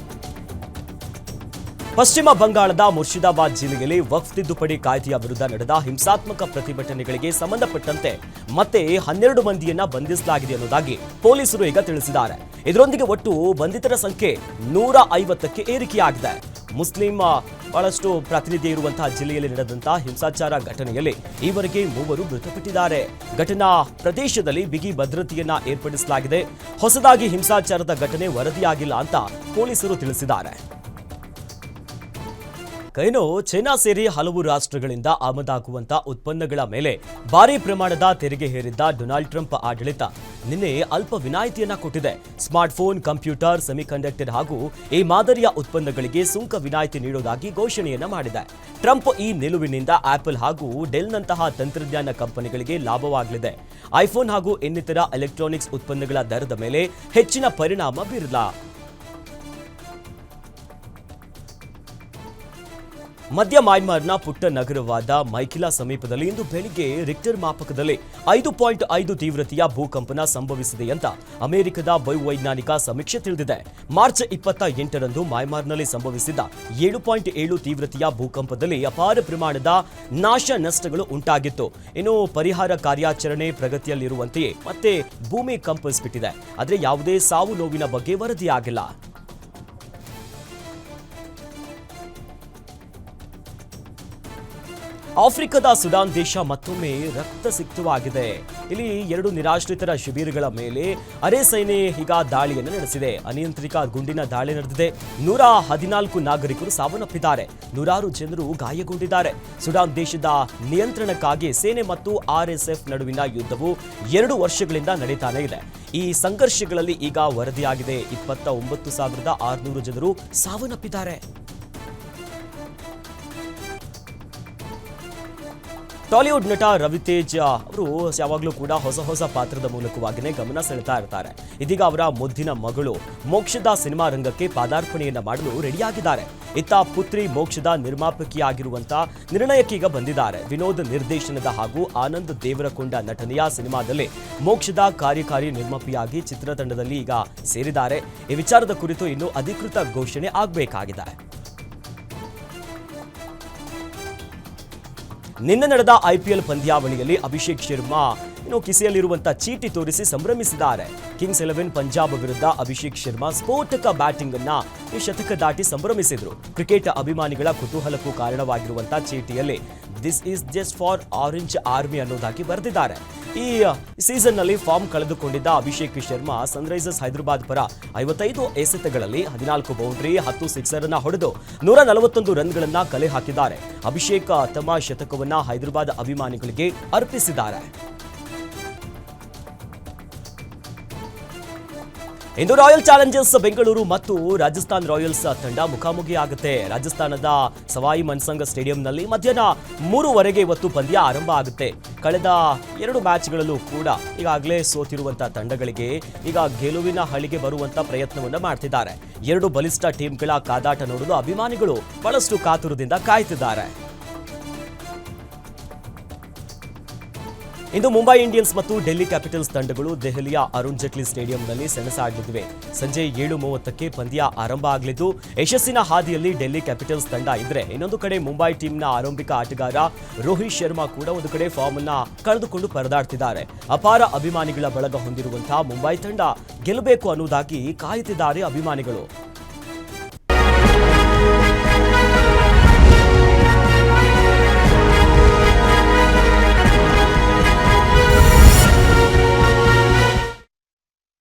ಪಶ್ಚಿಮ ಬಂಗಾಳದ ಮುರ್ಷಿದಾಬಾದ್ ಜಿಲ್ಲೆಯಲ್ಲಿ ವಕ್ಫ್ ತಿದ್ದುಪಡಿ ಕಾಯ್ದೆಯ ವಿರುದ್ಧ ನಡೆದ ಹಿಂಸಾತ್ಮಕ ಪ್ರತಿಭಟನೆಗಳಿಗೆ ಸಂಬಂಧಪಟ್ಟಂತೆ ಮತ್ತೆ 12 ಮಂದಿಯನ್ನ ಬಂಧಿಸಲಾಗಿದೆ ಅನ್ನೋದಾಗಿ ಪೊಲೀಸರು ಈಗ ತಿಳಿಸಿದ್ದಾರೆ. ಇದರೊಂದಿಗೆ ಒಟ್ಟು ಬಂಧಿತರ ಸಂಖ್ಯೆ 150ಕ್ಕೆ ಏರಿಕೆಯಾಗಿದೆ. ಮುಸ್ಲಿಂ ಬಹಳಷ್ಟು ಪ್ರಾತಿನಿಧ್ಯ ಇರುವಂತಹ ಜಿಲ್ಲೆಯಲ್ಲಿ ನಡೆದಂತಹ ಹಿಂಸಾಚಾರ ಘಟನೆಯಲ್ಲಿ ಈವರೆಗೆ 3 ಮೃತಪಟ್ಟಿದ್ದಾರೆ. ಘಟನಾ ಪ್ರದೇಶದಲ್ಲಿ ಬಿಗಿ ಭದ್ರತೆಯನ್ನ ಏರ್ಪಡಿಸಲಾಗಿದೆ. ಹೊಸದಾಗಿ ಹಿಂಸಾಚಾರದ ಘಟನೆ ವರದಿಯಾಗಿಲ್ಲ ಅಂತ ಪೊಲೀಸರು ತಿಳಿಸಿದ್ದಾರೆ. ಇನ್ನು ಚೈನಾ ಸೇರಿ ಹಲವು ರಾಷ್ಟ್ರಗಳಿಂದ ಆಮದಾಗುವಂತಹ ಉತ್ಪನ್ನಗಳ ಮೇಲೆ ಭಾರಿ ಪ್ರಮಾಣದ ತೆರಿಗೆ ಹೇರಿದ್ದ ಡೊನಾಲ್ಡ್ ಟ್ರಂಪ್ ಆಡಳಿತ ನಿನ್ನೆ ಅಲ್ಪ ವಿನಾಯಿತಿಯನ್ನ ಕೊಟ್ಟಿದೆ. ಸ್ಮಾರ್ಟ್ಫೋನ್, ಕಂಪ್ಯೂಟರ್, ಸೆಮಿಕಂಡಕ್ಟರ್ ಹಾಗೂ ಈ ಮಾದರಿಯ ಉತ್ಪನ್ನಗಳಿಗೆ ಸುಂಕ ವಿನಾಯಿತಿ ನೀಡುವುದಾಗಿ ಘೋಷಣೆಯನ್ನ ಮಾಡಿದೆ. ಟ್ರಂಪ್ ಈ ನಿಲುವಿನಿಂದ ಆಪಲ್ ಹಾಗೂ ಡೆಲ್ನಂತಹ ತಂತ್ರಜ್ಞಾನ ಕಂಪನಿಗಳಿಗೆ ಲಾಭವಾಗಲಿದೆ. ಐಫೋನ್ ಹಾಗೂ ಇನ್ನಿತರ ಎಲೆಕ್ಟ್ರಾನಿಕ್ಸ್ ಉತ್ಪನ್ನಗಳ ದರದ ಮೇಲೆ ಹೆಚ್ಚಿನ ಪರಿಣಾಮ ಬೀರಲ್ಲ. ಮಧ್ಯ ಮ್ಯಾನ್ಮಾರ್ನ ಪುಟ್ಟ ನಗರವಾದ ಮೈಕಿಲಾ ಸಮೀಪದಲ್ಲಿ ಇಂದು ಬೆಳಿಗ್ಗೆ ರಿಕ್ಟರ್ ಮಾಪಕದಲ್ಲಿ 5.5 ತೀವ್ರತೆಯ ಭೂಕಂಪನ ಸಂಭವಿಸಿದೆ ಅಂತ ಅಮೆರಿಕದ ಭೂವೈಜ್ಞಾನಿಕ ಸಮೀಕ್ಷೆ ತಿಳಿದಿದೆ. ಮಾರ್ಚ್ 28ರಂದು ಮ್ಯಾನ್ಮಾರ್ನಲ್ಲಿ ಸಂಭವಿಸಿದ 7.7 ತೀವ್ರತೆಯ ಭೂಕಂಪದಲ್ಲಿ ಅಪಾರ ಪ್ರಮಾಣದ ನಾಶ ನಷ್ಟಗಳು ಉಂಟಾಗಿತ್ತು. ಇನ್ನು ಪರಿಹಾರ ಕಾರ್ಯಾಚರಣೆ ಪ್ರಗತಿಯಲ್ಲಿರುವಂತೆಯೇ ಮತ್ತೆ ಭೂಮಿ ಕಂಪಿಸಿಬಿಟ್ಟಿದೆ. ಆದರೆ ಯಾವುದೇ ಸಾವು ನೋವಿನ ಬಗ್ಗೆ ವರದಿಯಾಗಿಲ್ಲ. ಆಫ್ರಿಕಾದ ಸುಡಾನ್ ದೇಶ ಮತ್ತೊಮ್ಮೆ ರಕ್ತಸಿಕ್ತವಾಗಿದೆ. ಇಲ್ಲಿ 2 ನಿರಾಶ್ರಿತರ ಶಿಬಿರಗಳ ಮೇಲೆ ಅರೆ ಸೇನೆ ಈಗ ದಾಳಿಯನ್ನು ನಡೆಸಿದೆ. ಅನಿಯಂತ್ರಿತ ಗುಂಡಿನ ದಾಳಿ ನಡೆದಿದೆ. 114 ನಾಗರಿಕರು ಸಾವನ್ನಪ್ಪಿದ್ದಾರೆ. 100 ಜನರು ಗಾಯಗೊಂಡಿದ್ದಾರೆ. ಸುಡಾನ್ ದೇಶದ ನಿಯಂತ್ರಣಕ್ಕಾಗಿ ಸೇನೆ ಮತ್ತು RSF ನಡುವಿನ ಯುದ್ಧವು 2 ವರ್ಷಗಳಿಂದ ನಡೀತಾನೆ ಇದೆ. ಈ ಸಂಘರ್ಷಗಳಲ್ಲಿ ಈಗ ವರದಿಯಾಗಿದೆ 29,600 ಜನರು ಸಾವನ್ನಪ್ಪಿದ್ದಾರೆ. ಟಾಲಿವುಡ್ ನಟ ರವಿತೇಜ್ ಅವರು ಯಾವಾಗಲೂ ಕೂಡ ಹೊಸ ಪಾತ್ರದ ಮೂಲಕವಾಗಿಯೇ ಗಮನ ಸೆಳೆತಾ ಇರ್ತಾರೆ. ಇದೀಗ ಅವರ ಮುದ್ದಿನ ಮಗಳು ಮೋಕ್ಷದ ಸಿನಿಮಾ ರಂಗಕ್ಕೆ ಪಾದಾರ್ಪಣೆಯನ್ನ ಮಾಡಲು ರೆಡಿಯಾಗಿದ್ದಾರೆ. ಇತ್ತ ಪುತ್ರಿ ಮೋಕ್ಷದ ನಿರ್ಮಾಪಕಿಯಾಗಿರುವಂತಹ ನಿರ್ಣಯಕ್ಕೀಗ ಬಂದಿದ್ದಾರೆ. ವಿನೋದ್ ನಿರ್ದೇಶನದ ಹಾಗೂ ಆನಂದ್ ದೇವರಕೊಂಡ ನಟನೆಯ ಸಿನಿಮಾದಲ್ಲಿ ಮೋಕ್ಷದ ಕಾರ್ಯಕಾರಿ ನಿರ್ಮಾಪಿಯಾಗಿ ಚಿತ್ರತಂಡದಲ್ಲಿ ಈಗ ಸೇರಿದ್ದಾರೆ. ಈ ವಿಚಾರದ ಕುರಿತು ಇನ್ನೂ ಅಧಿಕೃತ ಘೋಷಣೆ ಆಗಬೇಕಾಗಿದೆ. ನಿನ್ನೆ ನಡೆದ IPL ಪಂದ್ಯಾವಳಿಯಲ್ಲಿ ಅಭಿಷೇಕ್ ಶರ್ಮಾ ಕಿಸೆಯಲ್ಲಿರುವಂತಹ ಚೀಟಿ ತೋರಿಸಿ ಸಂಭ್ರಮಿಸಿದ್ದಾರೆ. ಕಿಂಗ್ಸ್ 11 ಪಂಜಾಬ್ ವಿರುದ್ಧ ಅಭಿಷೇಕ್ ಶರ್ಮಾ ಸ್ಫೋಟಕ ಬ್ಯಾಟಿಂಗ್ ಅನ್ನ ಈ ಶತಕ ದಾಟಿ ಸಂಭ್ರಮಿಸಿದ್ರು. ಕ್ರಿಕೆಟ್ ಅಭಿಮಾನಿಗಳ ಕುತೂಹಲಕ್ಕೂ ಕಾರಣವಾಗಿರುವಂತಹ ಚೀಟಿಯಲ್ಲಿ this is just for orange army ಅನ್ನೋದಾಗಿ ಬರೆದಿದ್ದಾರೆ. ಈ ಸೀಸನ್ನಲ್ಲಿ ಫಾರ್ಮ್ ಕಳೆದುಕೊಂಡಿದ್ದ ಅಭಿಷೇಕ್ ಶರ್ಮಾ ಸನ್ರೈಸರ್ಸ್ ಹೈದರಾಬಾದ್ ಪರ 55 ಎಸೆತಗಳಲ್ಲಿ 14 ಬೌಂಡ್ರಿ 10 ಸಿಕ್ಸರ್ ಅನ್ನ ಹೊಡೆದು 141 ರನ್ಗಳನ್ನ ಕಲೆ ಹಾಕಿದ್ದಾರೆ. ಅಭಿಷೇಕ್ ತಮ್ಮ ಶತಕವನ್ನ ಹೈದರಾಬಾದ್ ಅಭಿಮಾನಿಗಳಿಗೆ ಅರ್ಪಿಸಿದ್ದಾರೆ. ಇಂದು ರಾಯಲ್ ಚಾಲೆಂಜರ್ಸ್ ಬೆಂಗಳೂರು ಮತ್ತು ರಾಜಸ್ಥಾನ್ ರಾಯಲ್ಸ್ ತಂಡ ಮುಖಾಮುಖಿ ಆಗುತ್ತೆ. ರಾಜಸ್ಥಾನದ ಸವಾಯಿ ಮನ್ಸಂಗ್ ಸ್ಟೇಡಿಯಂನಲ್ಲಿ ಮಧ್ಯಾಹ್ನ 3:15 ಇವತ್ತು ಪಂದ್ಯ ಆರಂಭ ಆಗುತ್ತೆ. ಕಳೆದ 2 ಮ್ಯಾಚ್ಗಳಲ್ಲೂ ಕೂಡ ಈಗಾಗಲೇ ಸೋತಿರುವಂತಹ ತಂಡಗಳಿಗೆ ಈಗ ಗೆಲುವಿನ ಹಳಿಗೆ ಬರುವಂತ ಪ್ರಯತ್ನವನ್ನ ಮಾಡ್ತಿದ್ದಾರೆ. 2 ಬಲಿಷ್ಠ ಟೀಮ್ಗಳ ಕಾದಾಟ ನೋಡಲು ಅಭಿಮಾನಿಗಳು ಬಹಳಷ್ಟು ಕಾತುರದಿಂದ ಕಾಯ್ತಿದ್ದಾರೆ. ಇಂದು ಮುಂಬೈ ಇಂಡಿಯನ್ಸ್ ಮತ್ತು ಡೆಲ್ಲಿ ಕ್ಯಾಪಿಟಲ್ಸ್ ತಂಡಗಳು ದೆಹಲಿಯ ಅರುಣ್ ಜೇಟ್ಲಿ ಸ್ಟೇಡಿಯಂನಲ್ಲಿ ಸೆಣಸಾಡಲಿವೆ. ಸಂಜೆ 7:30ಕ್ಕೆ ಪಂದ್ಯ ಆರಂಭ ಆಗಲಿದ್ದು ಯಶಸ್ಸಿನ ಹಾದಿಯಲ್ಲಿ ಡೆಲ್ಲಿ ಕ್ಯಾಪಿಟಲ್ಸ್ ತಂಡ ಇದ್ರೆ, ಇನ್ನೊಂದು ಕಡೆ ಮುಂಬೈ ಟೀಮ್ನ ಆರಂಭಿಕ ಆಟಗಾರ ರೋಹಿತ್ ಶರ್ಮಾ ಕೂಡ ಒಂದು ಕಡೆ ಫಾರ್ಮ್ ಅನ್ನ ಕಳೆದುಕೊಂಡು ಪರದಾಡ್ತಿದ್ದಾರೆ. ಅಪಾರ ಅಭಿಮಾನಿಗಳ ಬಳಗ ಹೊಂದಿರುವಂತಹ ಮುಂಬೈ ತಂಡ ಗೆಲ್ಲಬೇಕು ಅನ್ನೋದಾಗಿ ಕಾಯುತ್ತಿದ್ದಾರೆ ಅಭಿಮಾನಿಗಳು.